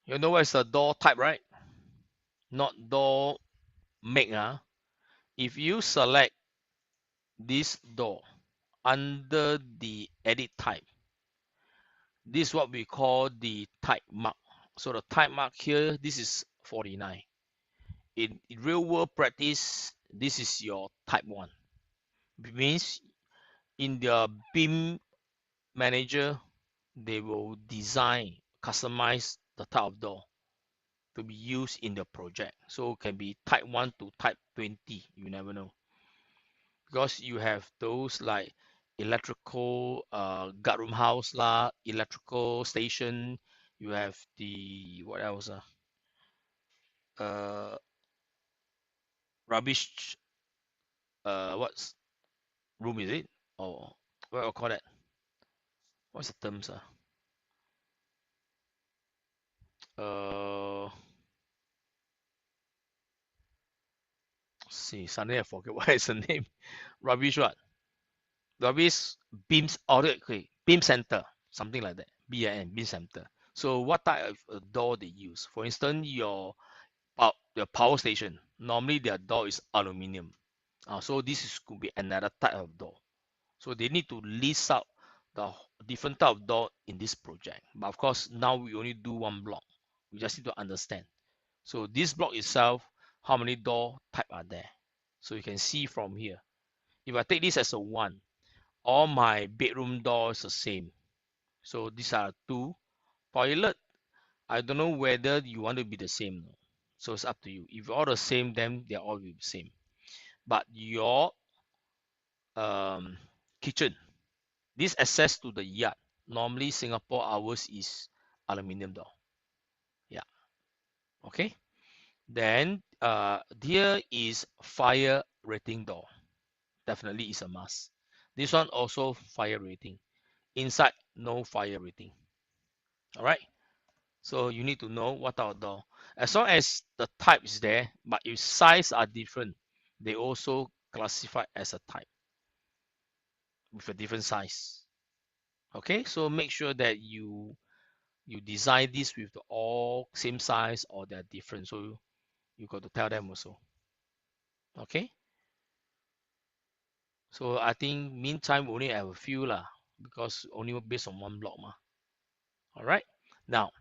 You know what is the door type, right? Not door make. If you select this door under the edit type, this is what we call the type mark. So the type mark here, this is 49. In real world practice, this is your type 1. It means in the BIM manager, they will design, customize the type of door to be used in the project. So it can be type 1 to type 20. You never know. Because you have those like electrical guardroom house lah, electrical station. You have the what else? Uh rubbish what's room is it? Or what do you call that? What's the terms? Uh see, suddenly I forget what is the name. Rubbish what? Rubbish beams audit, okay, beam center, something like that. BIM, beam center. So what type of door they use? For instance, your power station, normally their door is aluminium. So this is could be another type of door. So they need to list out the different type of door in this project. But of course, now we only do one block. We just need to understand. So this block itself, how many door type are there? So you can see from here. If I take this as a 1, all my bedroom doors the same. So these are 2. Toilet, I don't know whether you want to be the same. So it's up to you. If all the same, then they're all the same. But your um, kitchen, this access to the yard, normally Singapore ours is aluminium door. Yeah. Okay. Then here is fire rating door. Definitely is a must. This one also fire rating. Inside, no fire rating. All right. So you need to know what type of door. As long as the type is there, but if size are different, they also classify as a type with a different size. Okay, so make sure that you design this with the all same size or they're different. So you got to tell them also. Okay. So I think meantime we only have a few lah because only based on one block ma. All right. Now,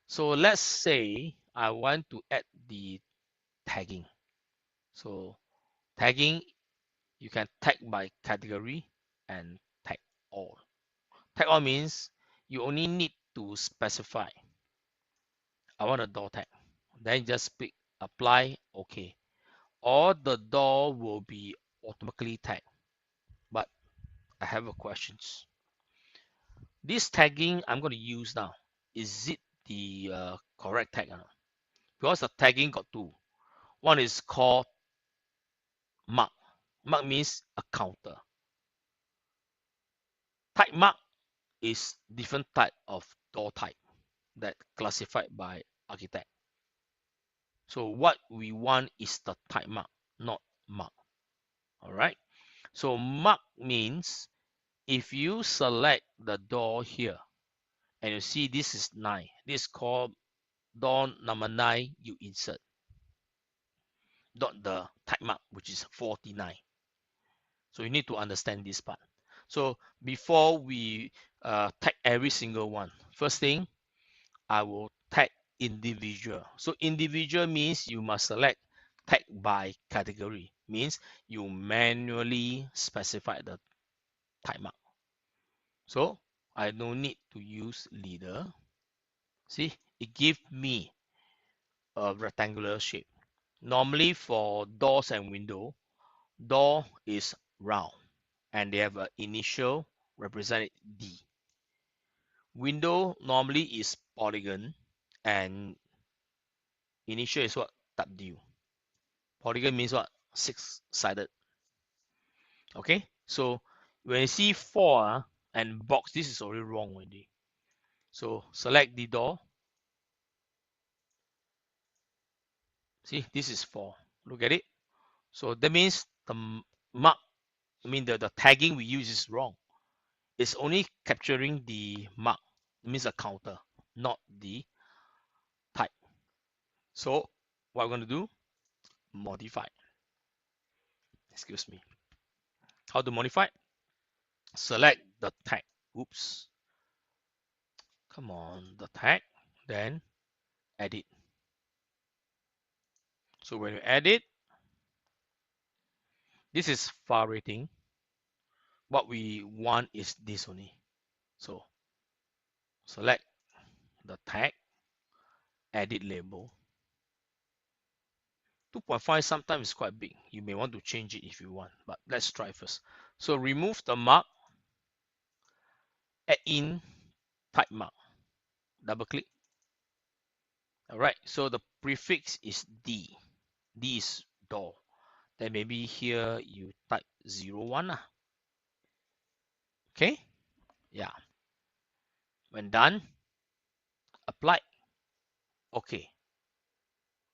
so let's say I want to add the tagging. So tagging, you can tag by category and tag all. Tag all means you only need to specify I want a door tag. Then just pick apply, okay. Or the door will be automatically tagged. But I have a questions. This tagging I'm going to use now, is it the correct tag or not? Because the tagging got 2. One is called mark. Mark means a counter. Type mark is different type of door type that classified by architect. So what we want is the type mark, not mark. All right. So mark means if you select the door here and you see this is 9, this is called door number 9, you insert dot the type mark, which is 49. So you need to understand this part. So before we tag every single one, first thing I will tag individual. So individual means you must select tag by category. Means you manually specify the type mark. So I no need to use leader. See, it gives me a rectangular shape. Normally for doors and window, door is round and they have an initial represented D. Window normally is polygon and initial is what? W. Polygon means what? 6-sided. Okay, so when you see 4 and box, this is already wrong already. So select the door. See, this is 4. Look at it. So that means the mark, the tagging we use is wrong. It's only capturing the mark, it means a counter, not the So what we're going to do, modify. Excuse me. How to modify? Select the tag. Oops. Come on, the tag. Then edit. So when you edit, this is file rating. What we want is this only. So select the tag, edit label. 2.5 sometimes is quite big. You may want to change it if you want, but let's try first. So remove the mark, add in type mark. Double click. All right, so the prefix is D. D is door. Then maybe here you type 01. Okay, yeah. When done, apply. Okay.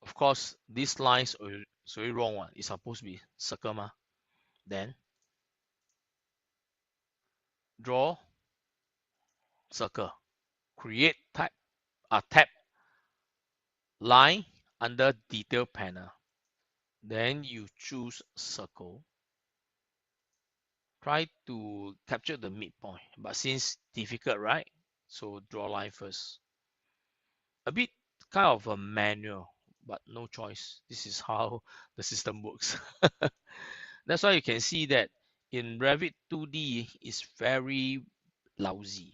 Of course, these lines are sorry wrong one. It's supposed to be circle ma. Then draw circle. Create type tab line under detail panel. Then you choose circle. Try to capture the midpoint, but since difficult, right? So draw line first. A bit kind of a manual, but no choice. This is how the system works. That's why you can see that in Revit 2D is very lousy.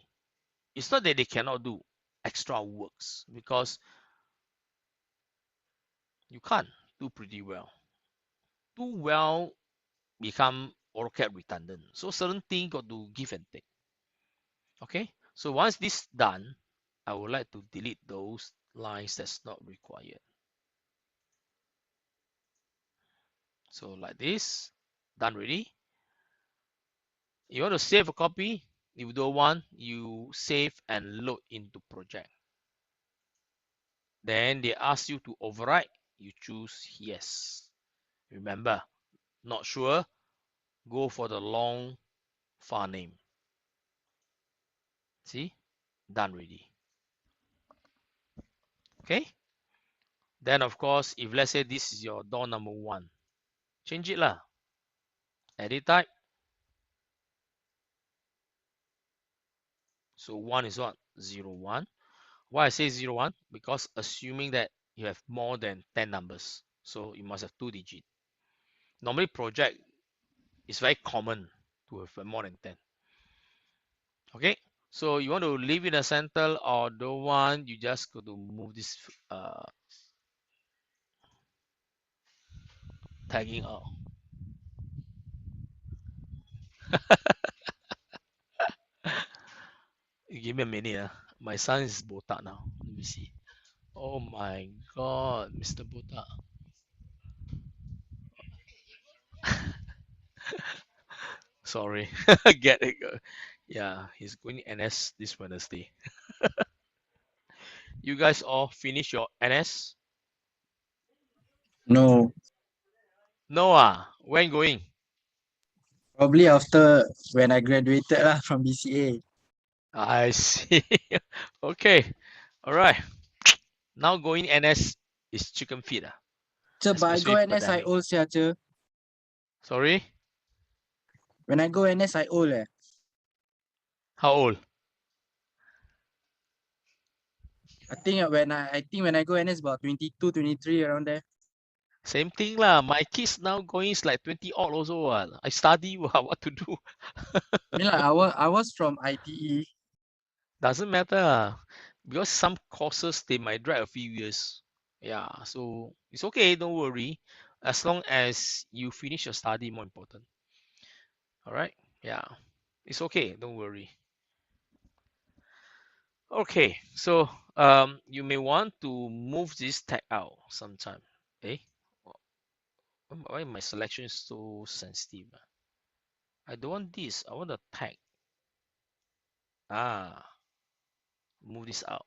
It's not that they cannot do extra works, because you can't do pretty well. Too well become AutoCAD redundant. So certain thing got to give and take. Okay, so once this done, I would like to delete those lines that's not required. So like this, done already. You want to save a copy? If you don't want, you save and load into project. Then they ask you to overwrite. You choose yes. Remember, not sure, go for the long file name. See, done already. Okay. Then of course, if let's say this is your door number 1, change it lah. Edit type. So 1 is what? 01. Why I say 01? Because assuming that you have more than 10 numbers, so you must have 2 digits. Normally project is very common to have more than 10. Okay, so you want to leave in the center or don't want, you just go to move this tagging out. Give me a minute. My son is botak now. Let me see. Oh my god, Mr. Botak. Sorry. Get it. Yeah, he's going NS this Wednesday. You guys all finish your NS? No, No when going? probably after when I graduated lah from BCA. I see. Okay. All right. Now going NS is chicken feed. Cher, but I go Especially NS I pandemic. old sia, cher. Sorry? When I go NS I old eh. How old? I think when I go NS about 22, 23 around there. Same thing lah. My kids now going is like 20 odd also. I study what to do. I mean like I was from ITE. Doesn't matter. Because some courses they might drag a few years. Yeah, so it's okay, don't worry. As long as you finish your study, more important. All right? Yeah. It's okay, don't worry. Okay, so you may want to move this tag out sometime. Eh? Why my selection is so sensitive? I don't want this. I want the tag. Move this out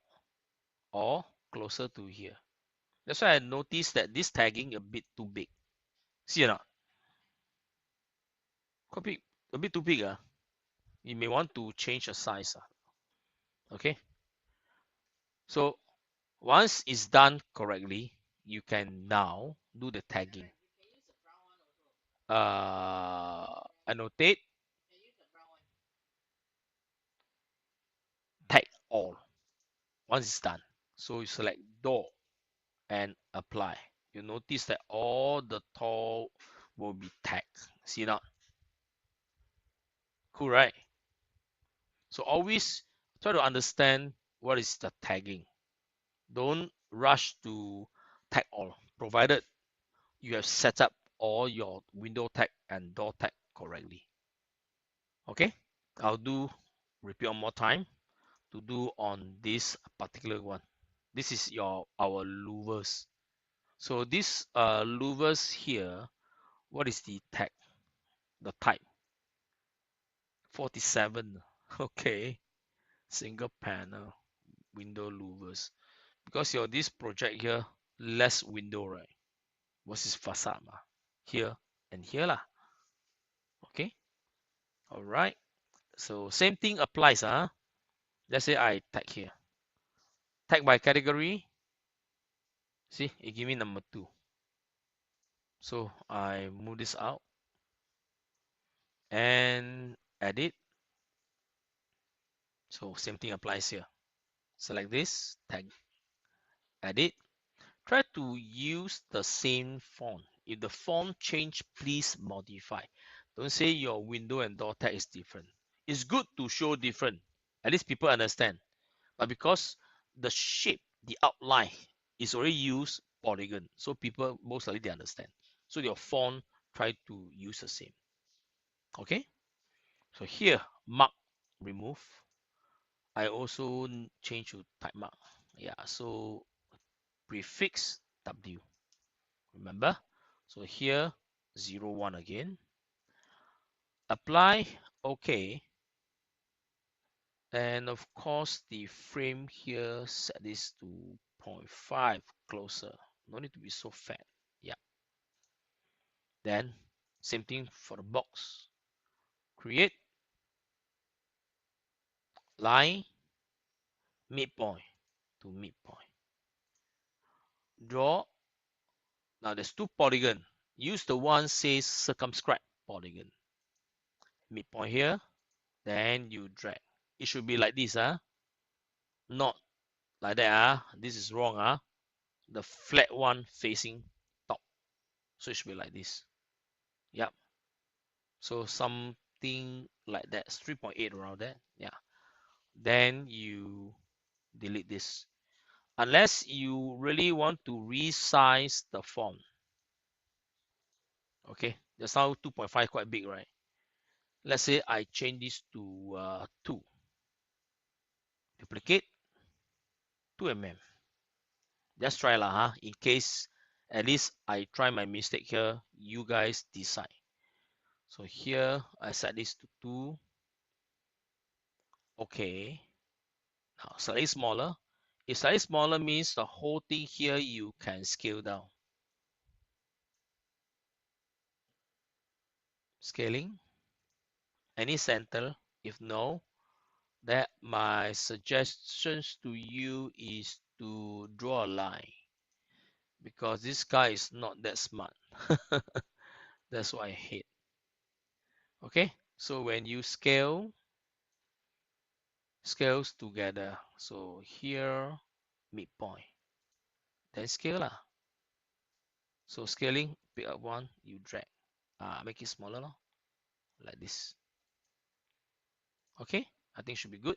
or closer to here. That's why I noticed that this tagging a bit too big. See or not? Quite big, a bit too big. You may want to change the size. Okay. So once it's done correctly, you can now do the tagging. Annotate, tag all once it's done. So you select door and apply. You notice that all the tall will be tagged. See now? Cool, right? So always try to understand what is the tagging. Don't rush to tag all, provided you have set up all your window tag and door tag correctly. Okay, I'll do repeat one more time to do on this particular one. This is our louvers. So this louvers here, what is the tag? The type 47. Okay, single panel window louvers. Because your this project here less window, right? Versus facade here and here lah. Okay, all right. So same thing applies. Let's say I tag here, tag by category. See, it give me number 2. So I move this out and edit. So same thing applies here. Select this, tag, edit. Try to use the same font. If the font change, please modify. Don't say your window and door tag is different. It's good to show different. At least people understand. But because the shape, the outline is already used polygon, so people most likely they understand. So your font try to use the same. Okay. So here mark remove. I also change to type mark. Yeah. So prefix W. Remember? So here 01 again. Apply. Okay. And of course the frame here set this to 0.5 closer. No need to be so fat. Yeah. Then same thing for the box. Create line midpoint to midpoint. Draw. Now there's 2 polygon. Use the one says circumscribe polygon. Midpoint here. Then you drag. It should be like this, not like that. This is wrong. The flat one facing top. So it should be like this. Yep. So something like that. It's 3.8 around that. Yeah. Then you delete this. Unless you really want to resize the font. Okay. Just now 2.5 quite big, right? Let's say I change this to 2. Duplicate 2 mm. Just try lah, in case at least I try my mistake here, you guys decide. So here I set this to 2. Okay. Now slightly smaller. If slightly smaller means the whole thing here you can scale down. Scaling. Any center? If no, that my suggestions to you is to draw a line, because this guy is not that smart. That's what I hate. Okay, so when you scales together, so here midpoint, then scale lah. So scaling, pick up one, you drag, make it smaller lah, like this. Okay, I think should be good.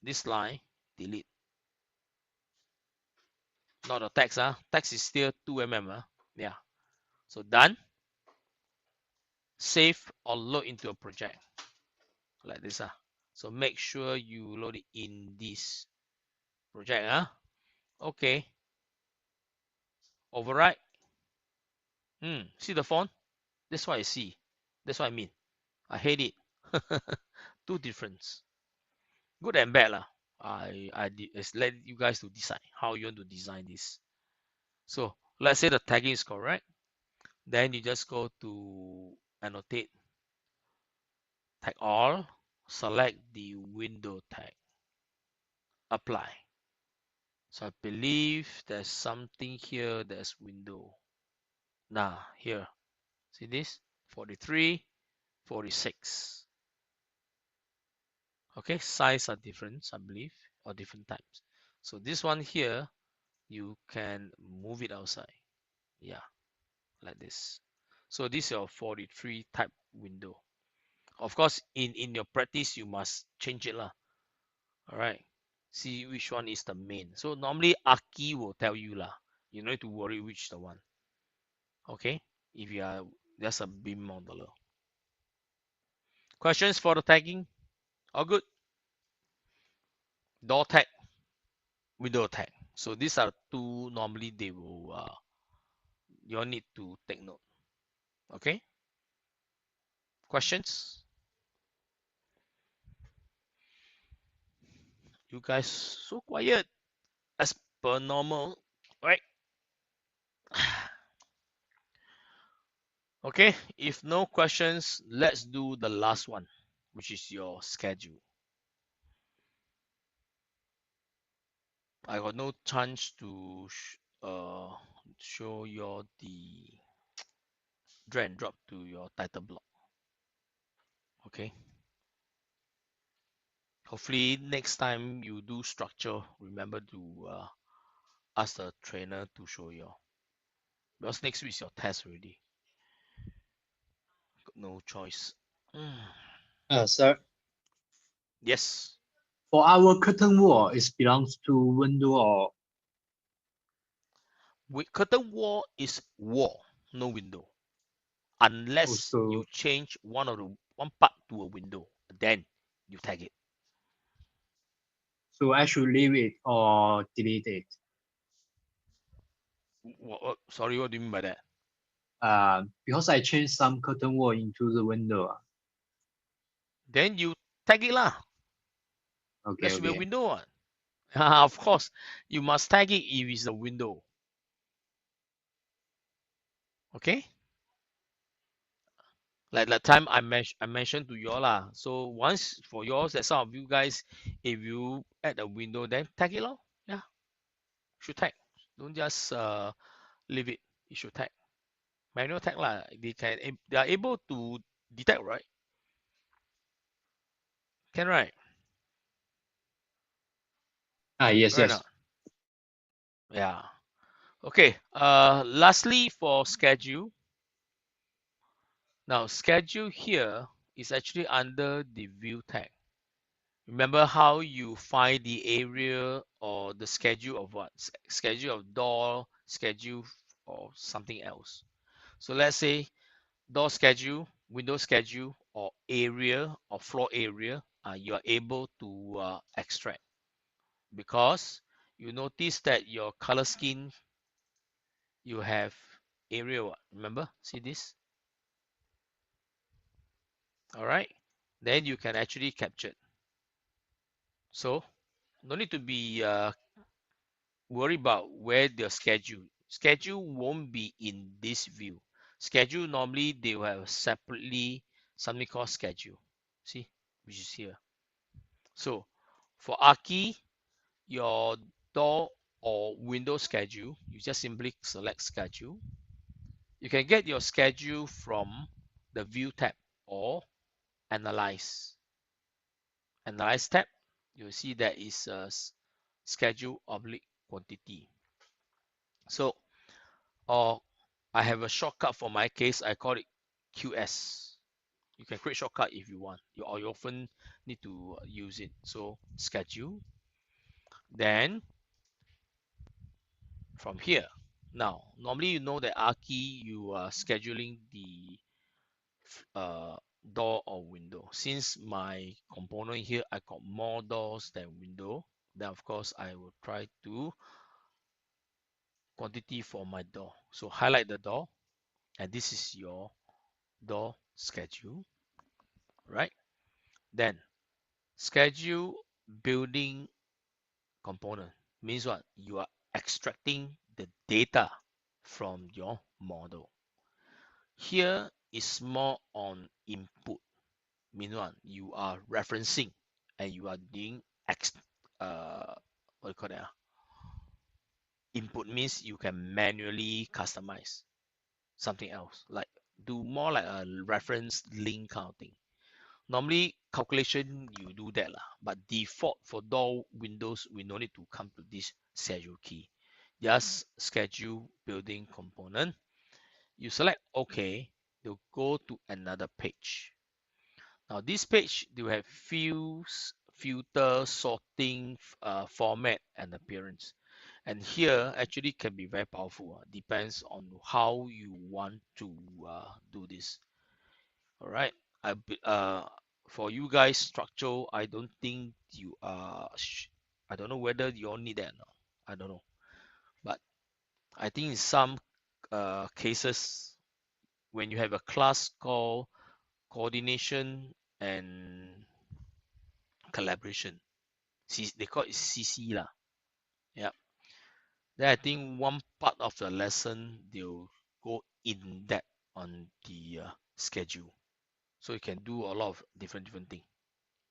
This line, delete. Not the text, text is still 2 mm. Yeah, so done. Save or load into a project like this. So make sure you load it in this project. Okay, override. See the font? That's what I see. That's what I mean. I hate it. Two difference. Good and bad lah. I let you guys to decide how you want to design this. So let's say the tagging is correct. Then you just go to annotate, tag all, select the window tag, apply. So I believe there's something here, there's window. Nah, here. See this? 43, 46. Okay, size are different, I believe, or different types. So this one here, you can move it outside. Yeah, like this. So this is your 43 type window. Of course, in your practice, you must change it lah. All right. See which one is the main. So normally Aki will tell you lah. You don't need to worry which the one. Okay. If you are just a BIM modeler. Questions for the tagging? All good. Door tag, window tag. So these are two normally they will you'll need to take note. Okay. Questions? You guys so quiet as per normal, right? Okay, if no questions, let's do the last one, which is your schedule. I got no chance to show you the drag and drop to your title block. Okay. Hopefully next time you do structure, remember to ask the trainer to show you. Because next week is your test already. Got no choice. Sir, Yes. for our curtain wall, it belongs to window or Curtain wall is wall, no window. Unless also you change one part to a window, then you tag it. so I should leave it or delete it. Sorry, what do you mean by that? Because I changed some curtain wall into the window. Then you tag it lah. Okay, There should be a okay. window one. Of course, you must tag it if it's a window. Okay? Like that time I mentioned to you all lah. So once for yours, that some of you guys, if you add a window, then tag it lor. Yeah, should tag. Don't just leave it. You should tag. Manual tag lah. They are able to detect, right? Can, right? Yes, Right or yes. not? Yeah. Okay. Lastly for schedule. Now schedule here is actually under the view tag. Remember how you find the area or the schedule of what? Schedule of door, schedule or something else. So let's say door schedule, window schedule, or area or floor area, you are able to extract because you notice that your color scheme, you have area. Remember, see this? All right. Then you can actually capture. So no need to be worry about where the schedule won't be in this view. Schedule normally they will have separately something called schedule, see, which is here. So for Aki, your door or window schedule, you just simply select schedule. You can get your schedule from the view tab or analyze tab. You'll see that is a schedule oblique quantity. So or I have a shortcut for my case. I call it QS. You can create shortcut if you want. You often need to use it. So schedule. Then from here. Now, normally you know that Aki, you are scheduling the door or window. Since my component here, I got more doors than window. Then of course I will try to quantity for my door. So highlight the door, and this is your door schedule, right? Then schedule building component means what? You are extracting the data from your model. Here is more on input, means what? You are referencing and you are doing what do you call that? input means you can manually customize something else, like do more like a reference link kind of thing. Normally calculation you do that lah, but default for door windows we no need to come to this schedule key. Just schedule building component. You select OK, you'll go to another page. Now this page you have fields, filter, sorting, format, and appearance. And here actually can be very powerful. Depends on how you want to do this. All right. For you guys structure, I don't think you are. I don't know whether you all need that or not. I don't know, but I think in some cases when you have a class called coordination and collaboration, they call it CC lah. Yeah. Then I think one part of the lesson they'll go in depth on the schedule, so you can do a lot of different things.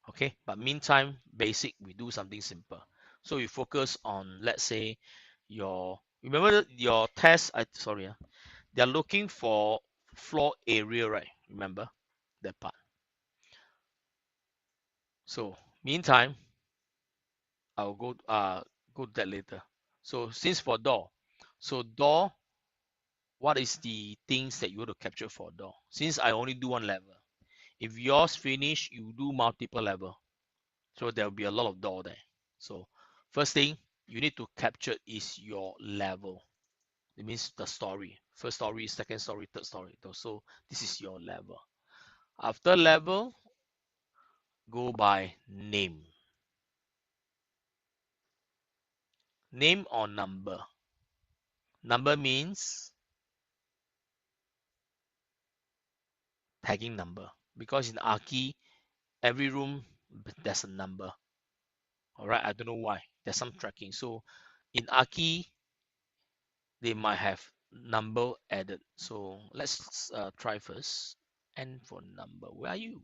Okay, but meantime, basic we do something simple. So you focus on, let's say, remember your test. They are looking for floor area, right? Remember that part. So meantime, I'll go to that later. So since for door, so door, what is the things that you want to capture for door? Since I only do one level, if yours finish, you do multiple level. So there will be a lot of door there. So first thing you need to capture is your level. It means the story. First story, second story, third story. So this is your level. After level, go by name. Name or number. Number means tagging number. Because in Archi, every room there's a number. All right, I don't know why. There's some tracking. So in Archi, they might have number added. So let's try first. N for number. Where are you?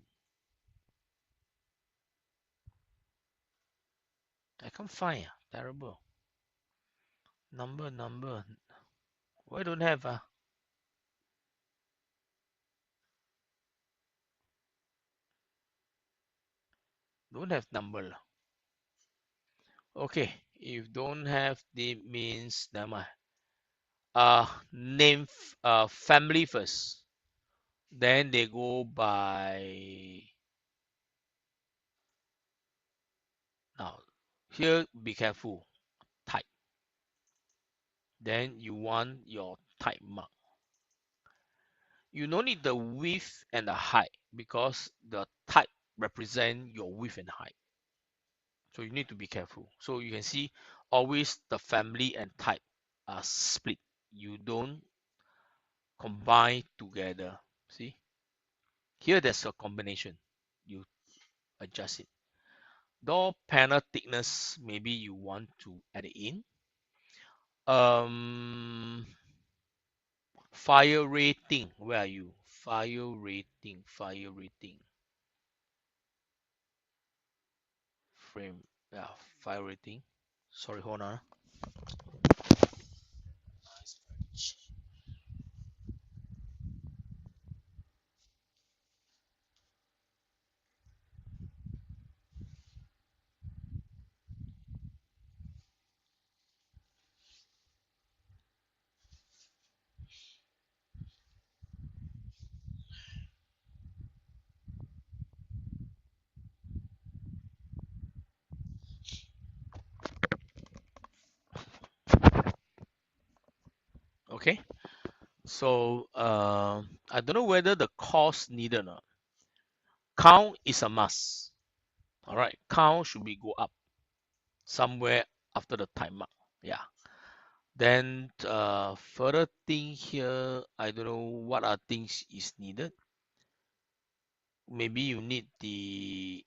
I can't find. Terrible. Number. Why don't have? Don't have number. Okay. If don't have, the means never mind. Name family first. Then they go by. Now here be careful. Type. Then you want your type mark. You don't need the width and the height because the type represent your width and height. So you need to be careful. So you can see always the family and type are split. You don't combine together. See? Here there's a combination. You adjust it. Door panel thickness, maybe you want to add it in. Fire rating, where are you? Fire rating. Frame, yeah, fire rating. Sorry, hold on. Okay, so I don't know whether the cost needed or not. Count is a must. All right, count should be go up somewhere after the time mark. Yeah. Then further thing here, I don't know what are things is needed. Maybe you need the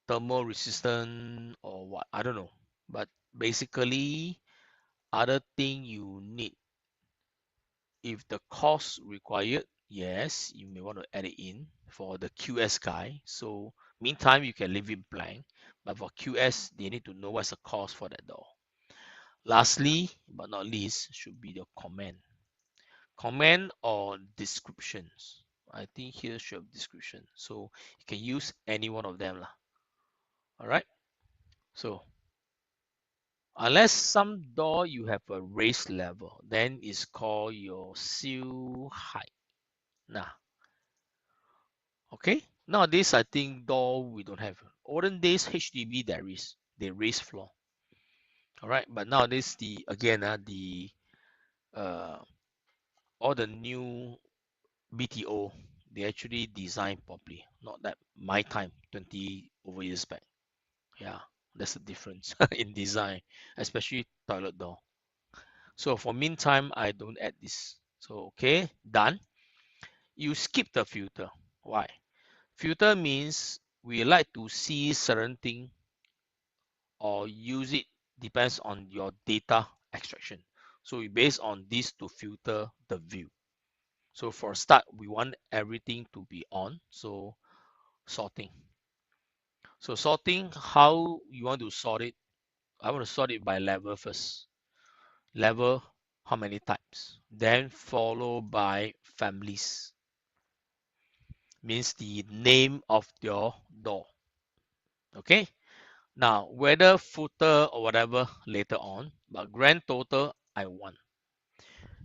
thermal resistant or what, I don't know. But basically, other thing you need, if the cost required, yes, you may want to add it in for the QS guy. So meantime, you can leave it blank. But for QS, they need to know what's the cost for that door. Lastly, but not least, should be the comment or descriptions. I think here should have description, so you can use any one of them lah. All right, so unless some door you have a raised level, then it's called your sill height. Nah, okay. Nowadays, I think door we don't have. Olden days, HDB there is, they raise floor. All right, but nowadays the again the uh all the new BTO, they actually design properly. Not that my time 20 over years back. Yeah, that's the difference in design, especially toilet door. So for meantime, I don't add this. So okay, done. You skip the filter. Why? Filter means we like to see certain thing or use it depends on your data extraction. So we base on this to filter the view. So for start, we want everything to be on. So sorting. So sorting, how you want to sort it? I want to sort it by level first. Level, how many types? Then followed by families. Means the name of your door. Okay. Now, whether footer or whatever later on, but grand total, I want.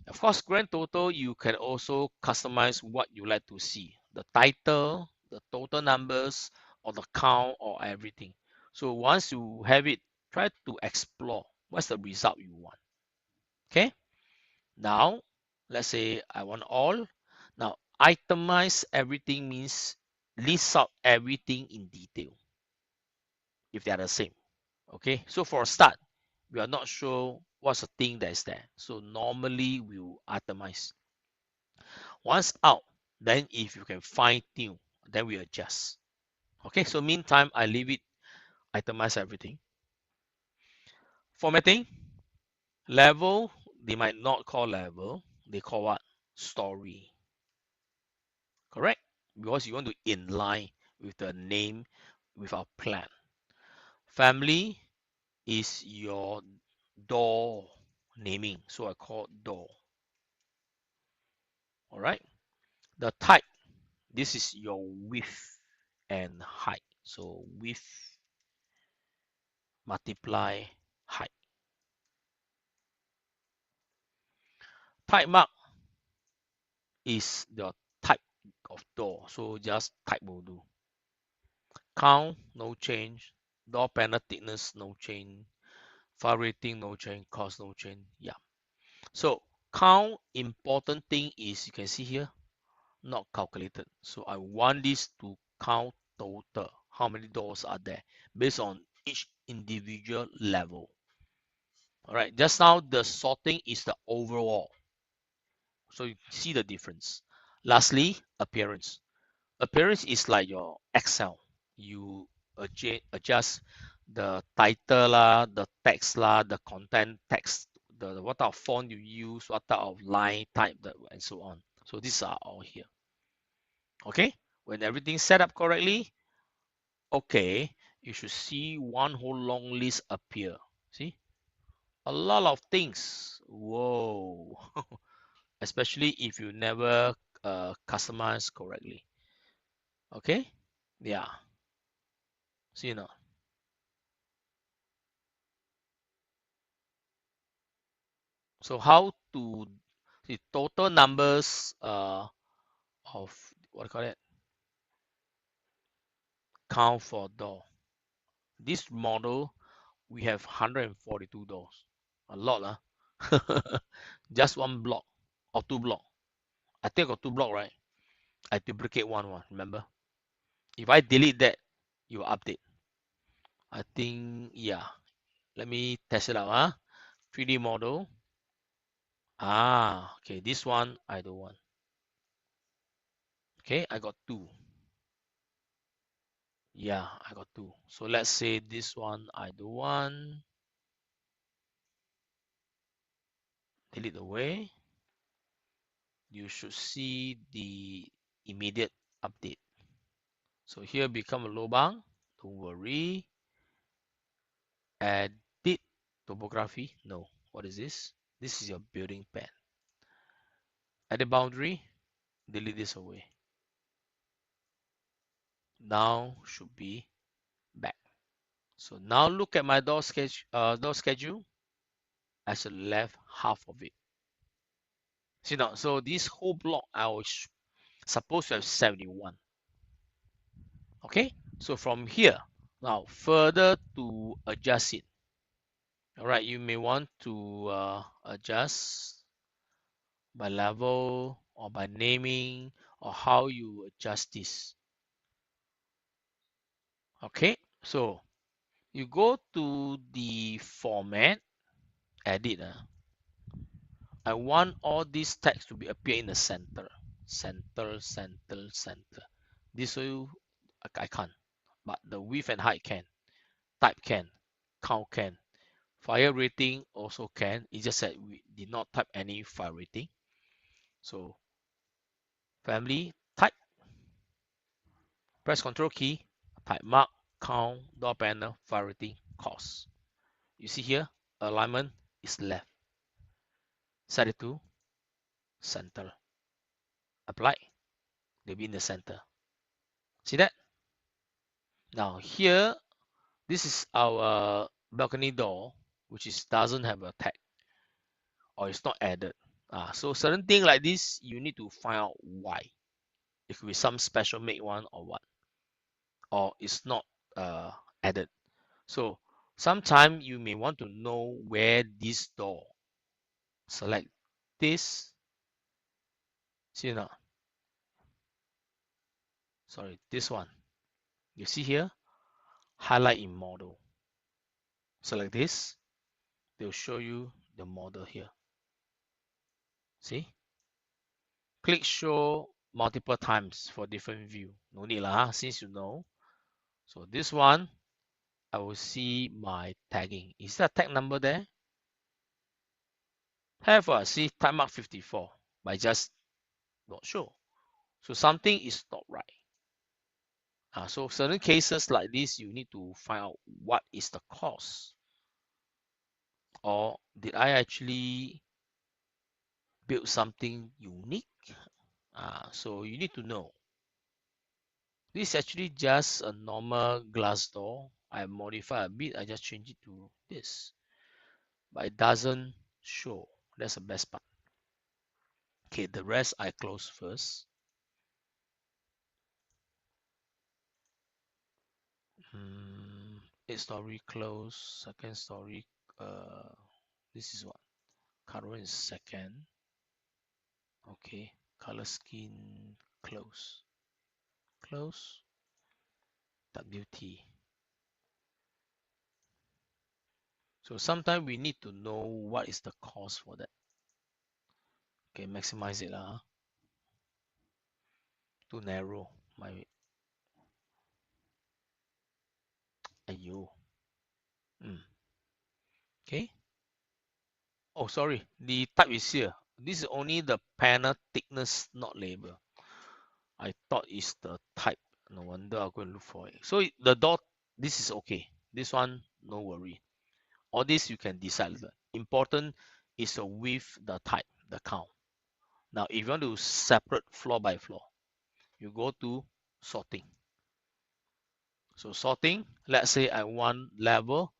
Of course, grand total, you can also customize what you like to see. The title, the total numbers, or the count, or everything. So once you have it, try to explore what's the result you want. Okay. Now, let's say I want all. Now, itemize everything means list out everything in detail if they are the same. Okay. So for a start, we are not sure what's the thing that is there. So normally we will itemize. Once out, then if you can fine tune, then we adjust. Okay, so meantime, I leave it, itemize everything. Formatting, level, they might not call level, they call what? Story. Correct? Because you want to inline with the name with our plan. Family is your door naming, so I call door. All right. The type, this is your width and height. So width multiply height. Type mark is the type of door, so just type will do. Count, no change. Door panel thickness, no change. File rating, no change. Cost, no change. Yeah. So count, important thing is you can see here, not calculated. So I want this to count total. How many doors are there based on each individual level. All right. Just now the sorting is the overall. So you see the difference. Lastly, appearance. Appearance is like your Excel. You adjust the title lah, the text lah, the content text, the what type of font you use, what type of line type, that and so on. So these are all here. Okay, when everything's set up correctly, okay, you should see one whole long list appear. See, a lot of things. Whoa, especially if you never customize correctly. Okay, yeah. See you now. So how to the total numbers of what do you call it? Count for door. This model we have 142 doors. A lot, huh? Just one block or two block. I think I got two block, right? I duplicate one, remember? If I delete that, you will update. I think yeah. Let me test it out, huh? 3D model. Ah, okay, this one I don't want. Okay, I got two. Yeah, I got two. So let's say this one I don't want. Delete away. You should see the immediate update. So here become a lobang. Don't worry. Edit Topography? No. What is this? This is your building pen. At the boundary, delete this away. Now should be back. So now look at my door schedule as the left half of it. See now, so this whole block I was supposed to have 71. Okay, so from here, now further to adjust it. All right, you may want to adjust by level or by naming or how you adjust this. Okay, so you go to the format, edit. I want all these text to be appear in the center. Center. This way I can't, but the width and height can, type can, count can, fire rating also can. It's just that we did not type any fire rating. So family, type, press Ctrl key, type mark, count, door panel, fire rating, cost. You see here, alignment is left. Set it to center. Apply. They'll be in the center. See that? Now here, this is our balcony door, which doesn't have a tag or it's not added. So certain thing like this, you need to find out why. It could be some special made one or what, or it's not added. So sometime you may want to know where this door. Select this. See now? Sorry, this one. You see here? Highlight in model. Select this. They'll show you the model here. See? Click show multiple times for different view. No need lah, since you know. So this one, I will see my tagging. Is there a tag number there? Have see tag mark 54, but just not sure. So something is not right. So certain cases like this, you need to find out what is the cause. Or did I actually build something unique? So you need to know. This is actually just a normal glass door. I modify a bit. I just change it to this. But it doesn't show. That's the best part. Okay, the rest I close first. Eight story close. Second story. This is what? Current is second. Okay. Color scheme close. Close. WT. So sometimes we need to know what is the cause for that. Okay, maximize it lah. Too narrow. My ayo. Okay. Oh, sorry. The type is here. This is only the panel thickness, not label. I thought it's the type. No wonder I'll go and look for it. So the door, this is okay. This one, no worry. All this you can decide. Important is the width, the type, the count. Now, if you want to separate floor by floor, you go to sorting. So sorting, let's say I want level,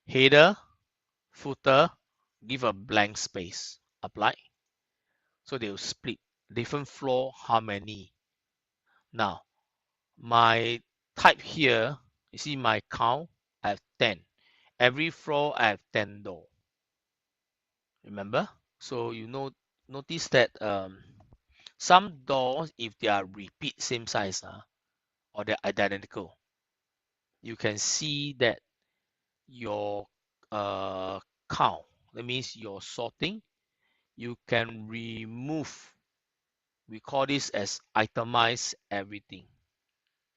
header, footer, give a blank space, apply. So they will split different floor, how many. Now, my type here, you see my count, I have 10. Every floor I have 10 door. Remember? So you notice that some doors, if they are repeat same size or they're identical, you can see that your count, that means your sorting, you can remove. We call this as itemize everything.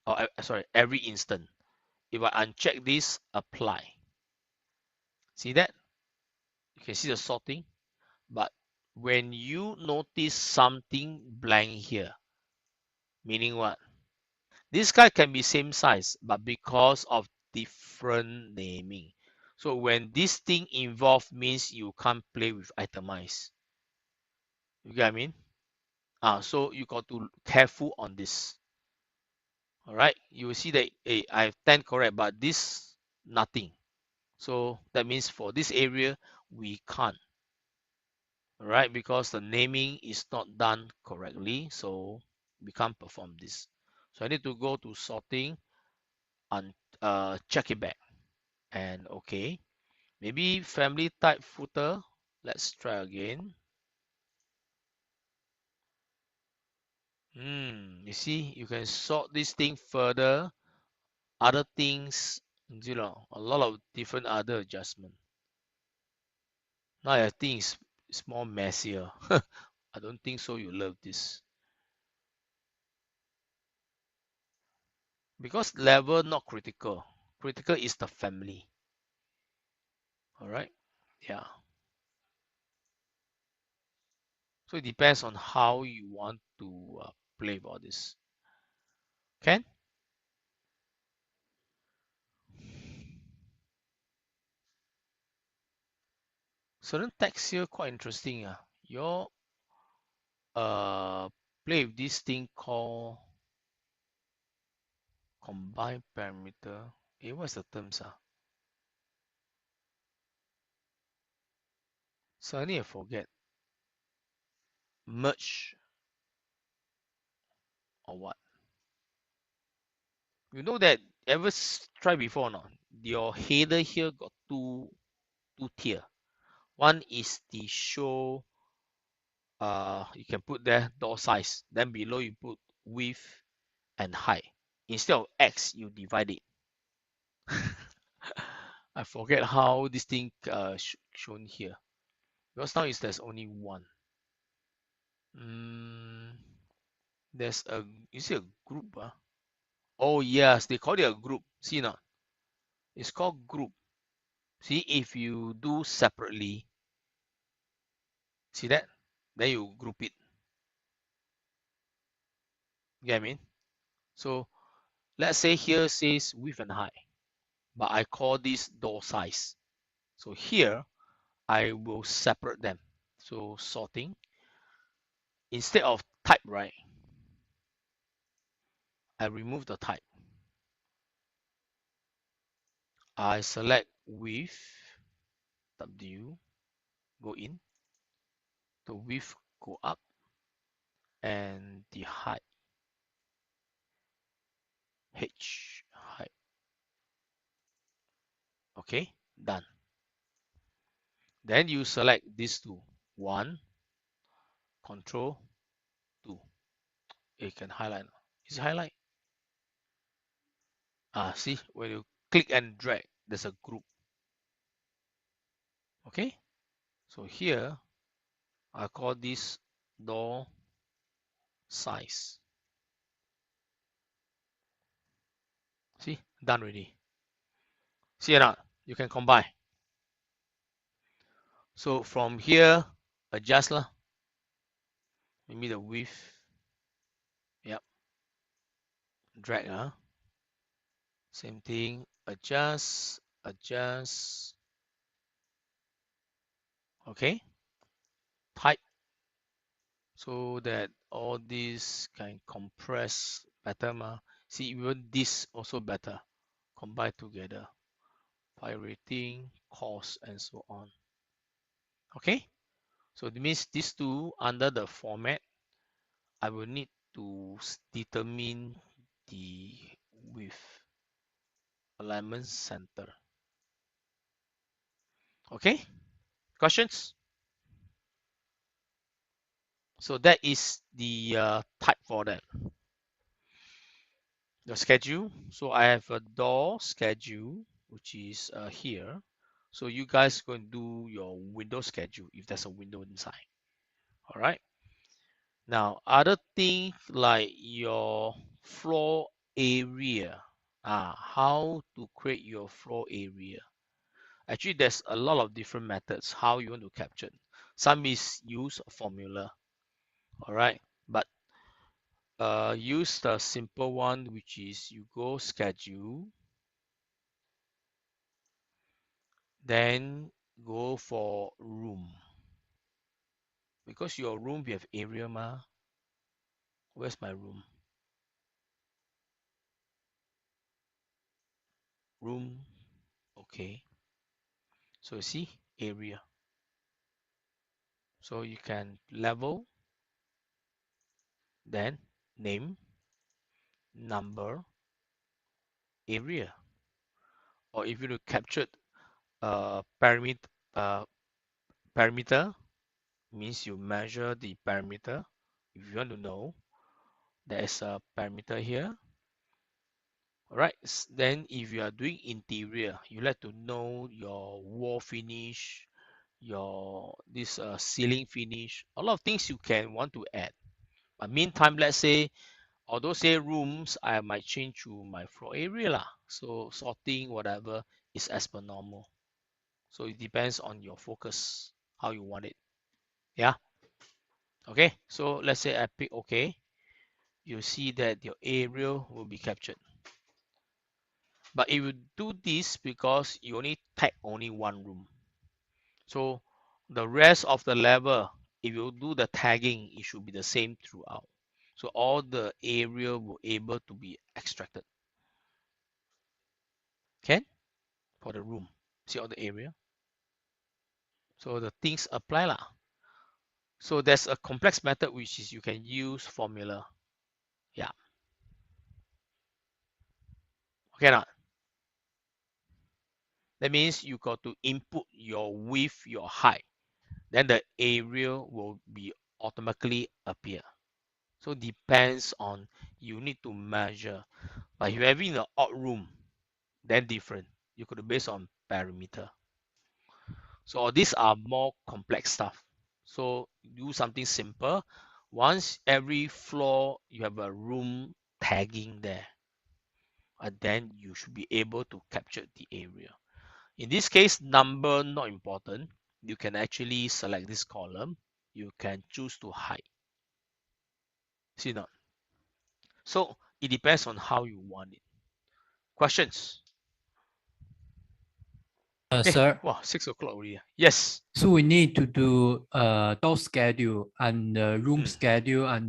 Or sorry, every instant. If I uncheck this, apply. See that? You can see the sorting. But when you notice something blank here, meaning what? This guy can be same size, but because of different naming. So when this thing involved means you can't play with itemize. You get what I mean? So you got to careful on this. All right, you will see that hey, I have 10 correct, but this nothing. So that means for this area we can't. All right, because the naming is not done correctly, so we can't perform this. So I need to go to sorting and check it back. And okay, maybe family type footer. Let's try again. You see, you can sort this thing further. Other things, a lot of different other adjustment. Now I think it's more messier. I don't think so. You love this because level not critical. Critical is the family. All right. Yeah. So it depends on how you want to play about this. Can? Certain text here quite interesting. Your play with this thing called combined parameter. What's the terms? Suddenly I forget. Merge or what? You know that ever try before or not? Your header here got two tier. One is the show you can put there door size. Then below you put width and height. Instead of X, you divide it. I forget how this thing shown here. Because now there's only one. There's a is it a group? Oh yes, they call it a group. See now? It's called group. See, if you do separately, see that? Then you group it. You get what I mean? So let's say here says width and height, but I call this door size. So here I will separate them. So sorting, instead of type, right? I remove the type. I select width, W, go in, the width go up, and the height, H, height. Okay, done. Then you select these two. One, control, two. You can highlight. Is it highlight? See, when you click and drag, there's a group. Okay, so here I call this door size. See, done already. See or not? You can combine. So from here, adjust lah. Maybe the width. Yep. Drag. Same thing. Adjust. Adjust. Okay. Type. So that all these can compress better. See, even this also better. Combine together. File rating, cost, and so on. Okay. So it means these two under the format, I will need to determine the width alignment center. Okay, questions? So that is the type for that. The schedule. So I have a door schedule, which is here. So you guys going to do your window schedule if there's a window inside. All right. Now, other things like your floor area. How to create your floor area. Actually, there's a lot of different methods how you want to capture. Some is use a formula. All right, but use the simple one, which is you go schedule, Then go for room. Because your room, we have area ma. Where's my room? Room. Okay. So you see area. So you can level, then name, number, area. Or if you captured parameter, parameter means you measure the parameter. If you want to know, there's a parameter here. Alright, then if you are doing interior, you like to know your wall finish, your this ceiling finish, a lot of things you can want to add. But meantime, let's say, although say rooms, I might change to my floor area lah. So sorting, whatever, is as per normal. So it depends on your focus, how you want it. Yeah. Okay, so let's say I pick OK. You see that your area will be captured. But if you do this because you only tag only one room, so the rest of the level, if you do the tagging, it should be the same throughout. So all the area will able to be extracted. Okay, for the room, see all the area. So the things apply lah. So there's a complex method which is you can use formula. Yeah. Okay now. That means you got to input your width, your height. Then the area will be automatically appear. So depends on you need to measure. But if you're having an odd room, then different. You could base on parameter. So these are more complex stuff. So do something simple. Once every floor you have a room tagging there, and then you should be able to capture the area. In this case, number not important. You can actually select this column. You can choose to hide. See not? So it depends on how you want it. Questions? Sir, Wow, 6 o'clock already. Yes. so we need to do door schedule and room Mm. schedule and